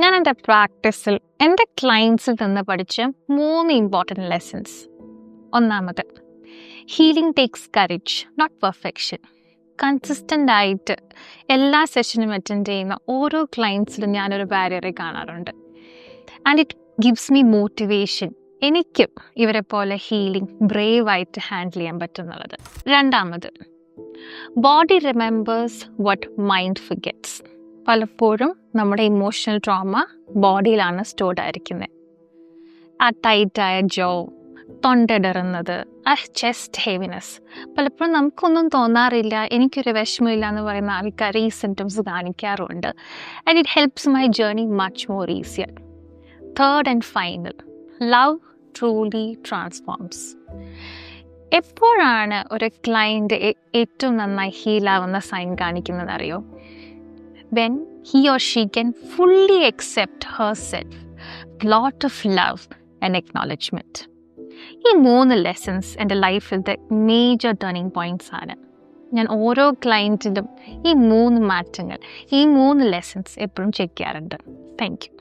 ഞാൻ എൻ്റെ പ്രാക്ടീസിൽ എൻ്റെ ക്ലയൻസിൽ നിന്ന് പഠിച്ച 3 ഇമ്പോർട്ടൻറ്റ് ലെസൺസ്. ഒന്നാമത്, healing takes courage, not perfection. Consistent ആയിട്ട് എല്ലാ സെഷനും അറ്റൻഡ് ചെയ്യുന്ന ഓരോ ക്ലയൻസിലും ഞാനൊരു ബാരിയറെ കാണാറുണ്ട്. And it gives me motivation. എനിക്കും ഇവരെ പോലെ ഹീലിംഗ് ബ്രേവായിട്ട് ഹാൻഡിൽ ചെയ്യാൻ പറ്റുന്നുള്ളത്. രണ്ടാമത്, ബോഡി റിമെമ്പേഴ്സ് വാട്ട് മൈൻഡ് ഫർഗെറ്റ്സ്. പലപ്പോഴും നമ്മുടെ ഇമോഷണൽ ട്രോമ ബോഡിയിലാണ് സ്റ്റോർഡ് ആയിരിക്കുന്നത്. ആ ടൈറ്റായ ജോ, തൊണ്ടയിടറുന്നത്, ആ ചെസ്റ്റ് ഹെവിനെസ്, പലപ്പോഴും നമുക്കൊന്നും തോന്നാറില്ല, എനിക്കൊരു വിഷമമില്ല എന്ന് പറയുന്ന ആൾക്കാർ ഈ സിംറ്റംസ് കാണിക്കാറുണ്ട്. And it helps my journey much more easier. Third and final, love truly transforms. എപ്പോഴാണ് ഒരു ക്ലയൻറ്റ് ഏറ്റവും നന്നായി ഹീലാവുന്ന സൈൻ കാണിക്കുന്നത് അറിയോ? When he or she can fully accept herself, lot of love and acknowledgement. ഈ 3 ലെസൺസ് എൻ്റെ ലൈഫിലത്തെ major turning points ആണ്. ഞാൻ ഓരോ ക്ലയൻറ്റിലും ഈ 3 മാറ്റങ്ങൾ, ഈ 3 ലെസൺസ് എപ്പോഴും ചെക്ക് ചെയ്യാറുണ്ട്. Thank you.